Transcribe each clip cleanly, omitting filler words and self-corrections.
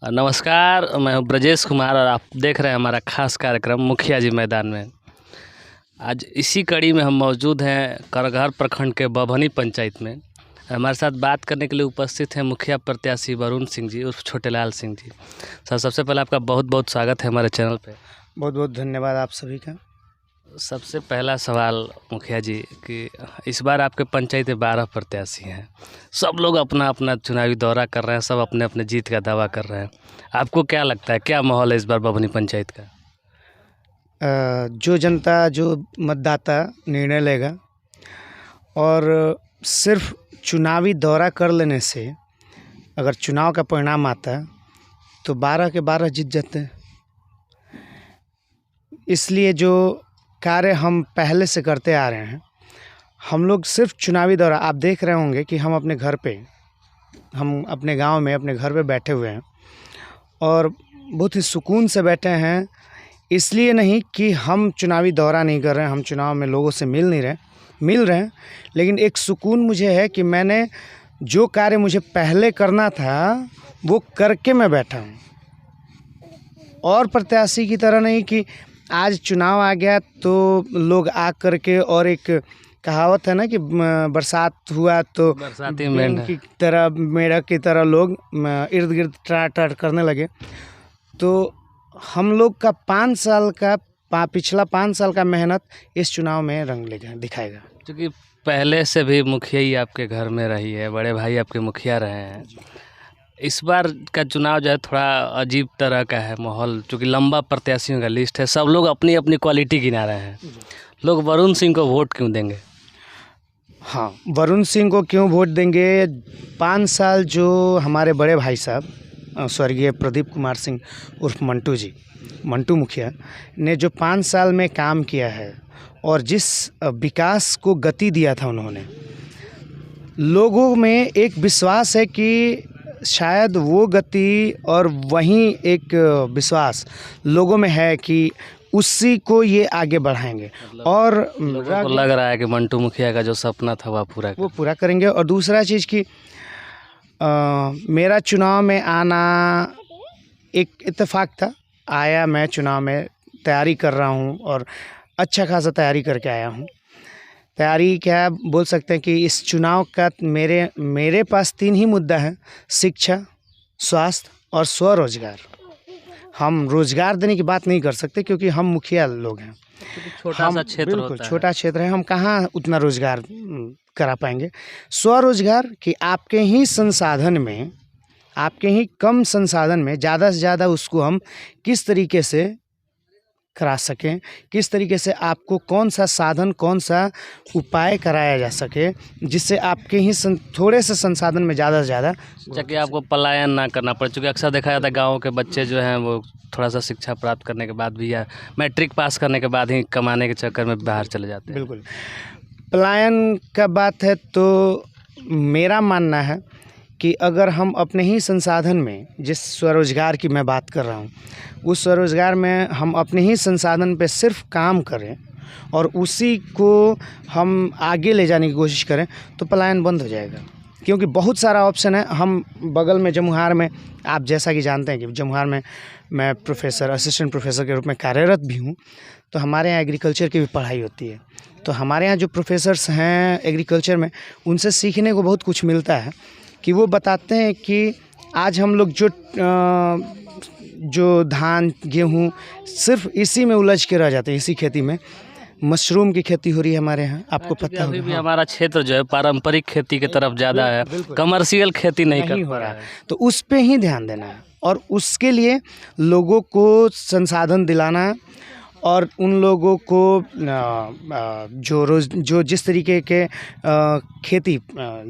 नमस्कार, मैं हूं ब्रजेश कुमार और आप देख रहे हैं हमारा खास कार्यक्रम मुखिया जी मैदान में। आज इसी कड़ी में हम मौजूद हैं करगहर प्रखंड के बभनी पंचायत में। हमारे साथ बात करने के लिए उपस्थित हैं मुखिया प्रत्याशी वरुण सिंह जी उर्फ छोटेलाल सिंह जी। सर, सबसे पहले आपका बहुत बहुत स्वागत है हमारे चैनल पे। बहुत बहुत धन्यवाद आप सभी का। सबसे पहला सवाल मुखिया जी कि इस बार आपके पंचायत में 12 प्रत्याशी हैं। सब लोग अपना अपना चुनावी दौरा कर रहे हैं, सब अपने अपने जीत का दावा कर रहे हैं। आपको क्या लगता है, क्या माहौल है इस बार बभनी पंचायत का? जो जनता, जो मतदाता निर्णय लेगा और सिर्फ चुनावी दौरा कर लेने से अगर चुनाव का परिणाम आता है तो 12 के 12 जीत जाते हैं। इसलिए जो कार्य हम पहले से करते आ रहे हैं, हम लोग सिर्फ चुनावी दौरा, आप देख रहे होंगे कि हम अपने गांव में अपने घर पे बैठे हुए हैं और बहुत ही सुकून से बैठे हैं। इसलिए नहीं कि हम चुनावी दौरा नहीं कर रहे हैं, हम चुनाव में लोगों से मिल रहे हैं, लेकिन एक सुकून मुझे है कि मैंने जो कार्य मुझे पहले करना था वो करके मैं बैठा हूँ। और प्रत्याशी की तरह नहीं कि आज चुनाव आ गया तो लोग आ करके, और एक कहावत है ना कि बरसात हुआ तो बरसाती मेंढक की तरह लोग इर्द गिर्द ट्राट करने लगे। तो हम लोग का पिछला 5 साल का मेहनत इस चुनाव में रंग दिखाएगा। क्योंकि पहले से भी मुखिया ही आपके घर में रही है, बड़े भाई आपके मुखिया रहे हैं। इस बार का चुनाव जो है थोड़ा अजीब तरह का है माहौल, क्योंकि लंबा प्रत्याशियों का लिस्ट है, सब लोग अपनी अपनी क्वालिटी गिना रहे हैं। लोग वरुण सिंह को वोट क्यों देंगे? हाँ, वरुण सिंह को क्यों वोट देंगे? 5 साल जो हमारे बड़े भाई साहब स्वर्गीय प्रदीप कुमार सिंह उर्फ मंटू मुखिया ने जो 5 साल में काम किया है और जिस विकास को गति दिया था उन्होंने, लोगों में एक विश्वास है कि शायद वो गति और वहीं एक विश्वास लोगों में है कि उसी को ये आगे बढ़ाएंगे। और लोगों को लग रहा है कि मंटू मुखिया का जो सपना था वो पूरा करेंगे। और दूसरा चीज़ कि मेरा चुनाव में आना एक इत्तेफाक था। मैं चुनाव में तैयारी कर रहा हूँ और अच्छा खासा तैयारी करके आया हूँ। तैयारी क्या बोल सकते हैं कि इस चुनाव का मेरे पास 3 ही मुद्दा है: शिक्षा, स्वास्थ्य और स्वरोजगार। हम रोजगार देने की बात नहीं कर सकते क्योंकि हम मुखिया लोग हैं, छोटा सा क्षेत्र होता है। छोटा क्षेत्र है, हम कहाँ उतना रोजगार करा पाएंगे। स्वरोजगार कि आपके ही कम संसाधन में ज़्यादा से ज़्यादा उसको हम किस तरीके से करा सकें, किस तरीके से आपको कौन सा साधन, कौन सा उपाय कराया जा सके जिससे आपके ही थोड़े से संसाधन में ज़्यादा से ज़्यादा ताकि आपको पलायन ना करना पड़े। चूँकि अक्सर देखा जाता है गाँव के बच्चे जो हैं वो थोड़ा सा शिक्षा प्राप्त करने के बाद भी या मैट्रिक पास करने के बाद ही कमाने के चक्कर में बाहर चले जाते हैं। बिल्कुल, पलायन का बात है तो मेरा मानना है कि अगर हम अपने ही संसाधन में, जिस स्वरोजगार की मैं बात कर रहा हूँ, उस स्वरोजगार में हम अपने ही संसाधन पे सिर्फ काम करें और उसी को हम आगे ले जाने की कोशिश करें तो पलायन बंद हो जाएगा। क्योंकि बहुत सारा ऑप्शन है। हम बगल में जमुहार में, आप जैसा कि जानते हैं कि जमुहार में मैं असिस्टेंट प्रोफेसर के रूप में कार्यरत भी हूँ। तो हमारे यहाँ एग्रीकल्चर की भी पढ़ाई होती है। तो हमारे यहाँ जो प्रोफेसर्स हैं एग्रीकल्चर में, उनसे सीखने को बहुत कुछ मिलता है कि वो बताते हैं कि आज हम लोग जो धान, गेहूँ सिर्फ इसी में उलझ के रह जाते हैं, इसी खेती में। मशरूम की खेती हो रही है हमारे यहाँ, आपको पता है। अभी भी हमारा क्षेत्र जो है पारंपरिक खेती की तरफ ज़्यादा है, कमर्शियल खेती नहीं हो रहा है। तो उस पे ही ध्यान देना है और उसके लिए लोगों को संसाधन दिलाना और उन लोगों को जो जिस तरीके के खेती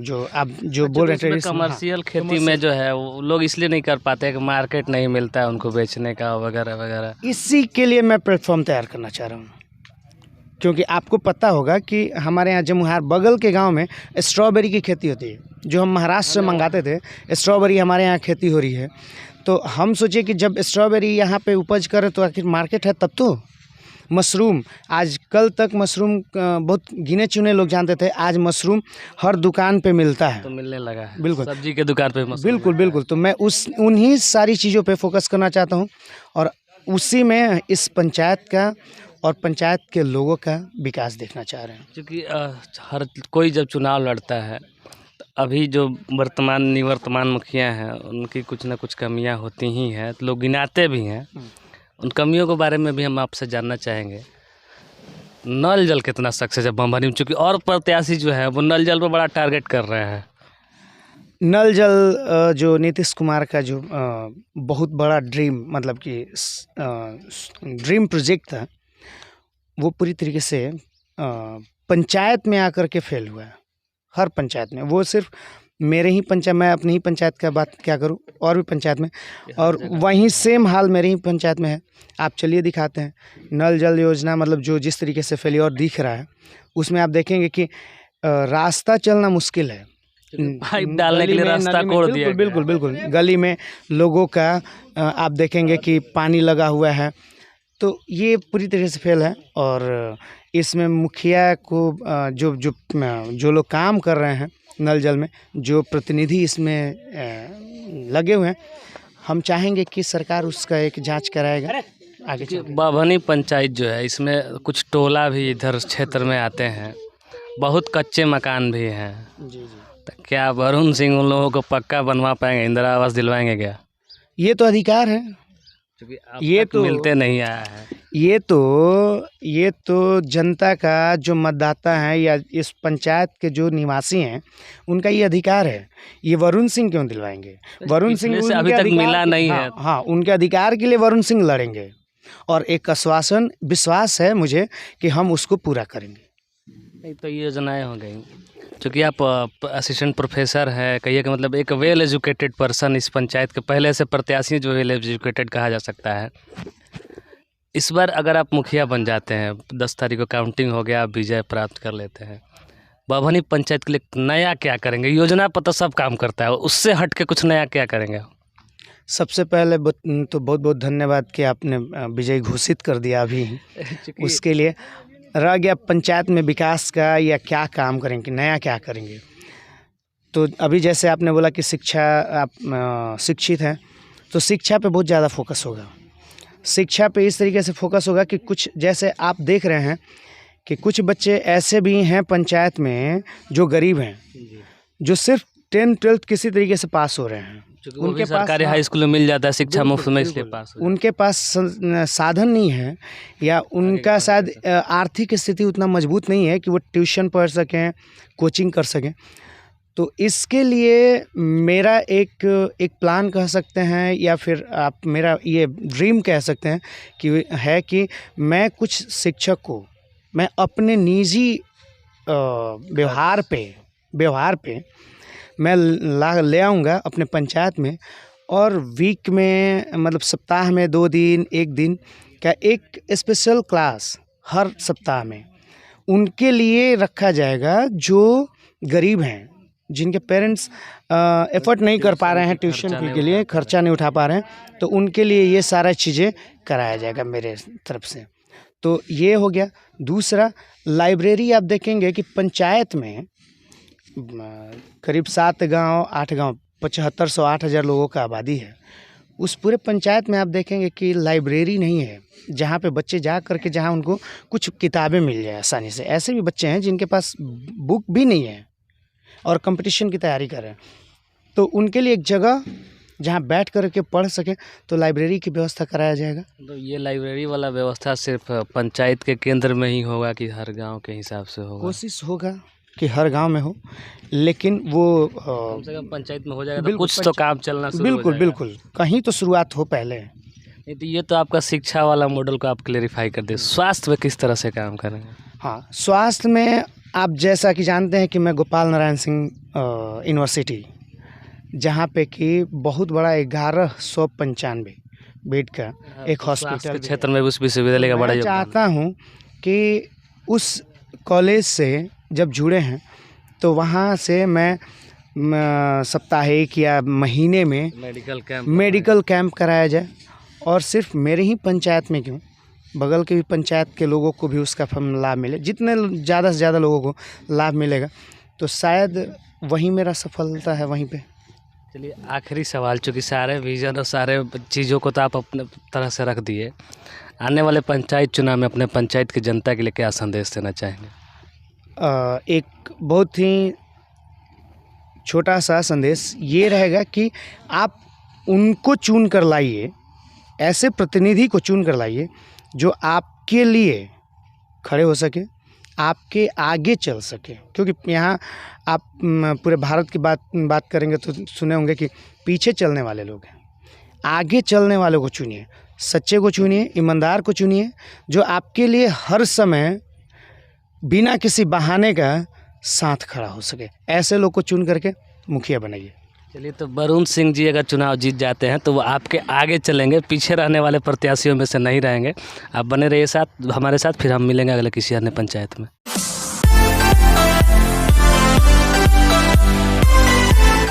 जो आप जो बोल रहे थे कमर्शियल खेती में जो है वो लोग इसलिए नहीं कर पाते कि मार्केट नहीं मिलता है उनको बेचने का वगैरह वगैरह। इसी के लिए मैं प्लेटफॉर्म तैयार करना चाह रहा हूँ। क्योंकि आपको पता होगा कि हमारे यहाँ जमुहार बगल के गांव में स्ट्रॉबेरी की खेती होती है, जो हम महाराष्ट्र से मंगाते थे। स्ट्रॉबेरी हमारे यहाँ खेती हो रही है। तो हम सोचे कि जब स्ट्रॉबेरी यहाँ पे उपज करे तो आखिर मार्केट है तब तो। मशरूम, आज कल तक मशरूम बहुत गिने चुने लोग जानते थे, आज मशरूम हर दुकान पे मिलता है। तो मिलने लगा है, बिल्कुल। सब्जी के दुकान पे मशरूम बिल्कुल मिलता है। बिल्कुल, तो मैं उन्हीं सारी चीज़ों पे फोकस करना चाहता हूँ और उसी में इस पंचायत का और पंचायत के लोगों का विकास देखना चाह रहे हैं। क्योंकि हर कोई जब चुनाव लड़ता है तो अभी जो निवर्तमान मुखिया हैं उनकी कुछ ना कुछ कमियां होती ही हैं, तो लोग गिनाते भी हैं। उन कमियों के बारे में भी हम आपसे जानना चाहेंगे। नल जल कितना सक्सेस है बमभनी में, चूँकि और प्रत्याशी जो है वो नल जल पर बड़ा टारगेट कर रहे हैं। नल जल जो नीतीश कुमार का जो बहुत बड़ा ड्रीम, मतलब कि ड्रीम प्रोजेक्ट था, वो पूरी तरीके से पंचायत में आकर के फेल हुआ है। हर पंचायत में, वो सिर्फ मेरे ही पंचायत, मैं अपनी ही पंचायत का बात क्या करूं, और भी पंचायत में, और वहीं सेम हाल मेरी ही पंचायत में है। आप चलिए दिखाते हैं नल जल योजना, मतलब जो जिस तरीके से फेलियर दिख रहा है उसमें आप देखेंगे कि रास्ता चलना मुश्किल है। पाइप डालने के लिए रास्ता कोड़ दिया गया। बिल्कुल बिल्कुल, गली में लोगों का आप देखेंगे कि पानी लगा हुआ है, तो ये पूरी तरीके से फेल है। और इसमें मुखिया को जो लोग काम कर रहे हैं नल जल में, जो प्रतिनिधि इसमें लगे हुए हैं, हम चाहेंगे कि सरकार उसका एक जांच कराएगा आगे चल के। बभनी पंचायत जो है, इसमें कुछ टोला भी इधर क्षेत्र में आते हैं, बहुत कच्चे मकान भी हैं। जी जी, तो क्या वरुण सिंह उन लोगों को पक्का बनवा पाएंगे, इंदिरा आवास दिलवाएंगे क्या? ये तो अधिकार है, क्योंकि ये अब तक तो मिलते नहीं आया है। ये तो जनता का जो मतदाता है या इस पंचायत के जो निवासी हैं, उनका ये अधिकार है। ये वरुण सिंह क्यों दिलवाएंगे? वरुण सिंह पिछले से अभी उनके तक अधिकार मिला के- नहीं हाँ, है। हाँ, उनके अधिकार के लिए वरुण सिंह लड़ेंगे और एक आश्वासन, विश्वास है मुझे कि हम उसको पूरा करेंगे। नहीं तो ये योजनाएं हो गई, चूँकि आप असिस्टेंट प्रोफेसर है, कहिए कि मतलब एक वेल एजुकेटेड पर्सन इस पंचायत के पहले से प्रत्याशी जो वेल एजुकेटेड कहा जा सकता है। इस बार अगर आप मुखिया बन जाते हैं, 10 तारीख को काउंटिंग हो गया, आप विजय प्राप्त कर लेते हैं, बभनी पंचायत के लिए नया क्या करेंगे? योजना पर तो सब काम करता है, उससे हट के कुछ नया क्या करेंगे? सबसे पहले तो बहुत बहुत धन्यवाद कि आपने विजय घोषित कर दिया अभी। उसके लिए रह गया पंचायत में विकास का, या क्या काम करेंगे, नया क्या करेंगे। तो अभी जैसे आपने बोला कि शिक्षा, आप शिक्षित हैं, तो शिक्षा पे बहुत ज़्यादा फोकस होगा। शिक्षा पे इस तरीके से फोकस होगा कि कुछ, जैसे आप देख रहे हैं कि कुछ बच्चे ऐसे भी हैं पंचायत में जो गरीब हैं, जो सिर्फ 10th-12th किसी तरीके से पास हो रहे हैं। उनके सरकारी हाई स्कूल में मिल जाता है शिक्षा मुफ्त में, इसलिए पास हो उनके पास साधन नहीं है, या उनका शायद आर्थिक स्थिति उतना मजबूत नहीं है कि वो ट्यूशन पढ़ सकें, कोचिंग कर सकें। तो इसके लिए मेरा एक प्लान कह सकते हैं, या फिर आप मेरा ये ड्रीम कह सकते हैं कि मैं कुछ शिक्षक को मैं अपने निजी व्यवहार पे मैं ले आऊँगा अपने पंचायत में, और वीक में, मतलब सप्ताह में 2 दिन, 1 दिन का एक स्पेशल क्लास हर सप्ताह में उनके लिए रखा जाएगा, जो गरीब हैं, जिनके पेरेंट्स एफर्ट नहीं कर पा रहे हैं ट्यूशन फी के लिए, खर्चा नहीं उठा पा रहे हैं, तो उनके लिए ये सारा चीज़ें कराया जाएगा मेरे तरफ से। तो ये हो गया। दूसरा, लाइब्रेरी आप देखेंगे कि पंचायत में करीब 7 गांव 8 गांव 7500-8000 लोगों का आबादी है। उस पूरे पंचायत में आप देखेंगे कि लाइब्रेरी नहीं है, जहाँ पे बच्चे जा कर के, जहाँ उनको कुछ किताबें मिल जाए आसानी से। ऐसे भी बच्चे हैं जिनके पास बुक भी नहीं है और कंपटीशन की तैयारी कर रहे हैं, तो उनके लिए एक जगह जहाँ बैठ कर के पढ़ सकें, तो लाइब्रेरी की व्यवस्था कराया जाएगा। तो ये लाइब्रेरी वाला व्यवस्था सिर्फ पंचायत के केंद्र में ही होगा कि हर गांव के हिसाब से होगा? कोशिश होगा कि हर गांव में हो, लेकिन वो कम से कम पंचायत में हो जाएगा तो कुछ तो काम चलना शुरू हो बिल्कुल जाएगा। बिल्कुल, कहीं तो शुरुआत हो पहले। नहीं तो ये तो आपका शिक्षा वाला मॉडल को आप क्लेरिफाई कर दे, स्वास्थ्य में किस तरह से काम करेंगे? हाँ, स्वास्थ्य में आप जैसा कि जानते हैं कि मैं गोपाल नारायण सिंह यूनिवर्सिटी, जहाँ पे कि बहुत बड़ा 1195 बेड का एक हॉस्पिटल के क्षेत्र में उस विश्वविद्यालय का बड़ा मैं योगदान चाहता हूँ कि उस कॉलेज से जब जुड़े हैं, तो वहाँ से मैं साप्ताहिक या महीने में मेडिकल कैंप कराया जाए, और सिर्फ मेरे ही पंचायत में क्यों, बगल के भी पंचायत के लोगों को भी उसका लाभ मिले, जितने ज़्यादा से ज़्यादा लोगों को लाभ मिलेगा तो शायद वहीं मेरा सफलता है वहीं पे। चलिए आखिरी सवाल, चूँकि सारे विज़न और सारे चीज़ों को तो आप अपने तरह से रख दिए, आने वाले पंचायत चुनाव में अपने पंचायत की जनता के लिए क्या संदेश देना चाहेंगे? एक बहुत ही छोटा सा संदेश ये रहेगा कि आप उनको चुन कर लाइए, ऐसे प्रतिनिधि को चुन कर लाइए जो आपके लिए खड़े हो सके, आपके आगे चल सके। क्योंकि यहाँ आप पूरे भारत की बात करेंगे तो सुने होंगे कि पीछे चलने वाले लोग हैं, आगे चलने वालों को चुनिए, सच्चे को चुनिए, ईमानदार को चुनिए, जो आपके लिए हर समय बिना किसी बहाने का साथ खड़ा हो सके। ऐसे लोग को चुन करके मुखिया बनाइए। चलिए, तो वरुण सिंह जी अगर चुनाव जीत जाते हैं तो वो आपके आगे चलेंगे, पीछे रहने वाले प्रत्याशियों में से नहीं रहेंगे। आप बने रहिए हमारे साथ, फिर हम मिलेंगे अगले किसी अन्य पंचायत में।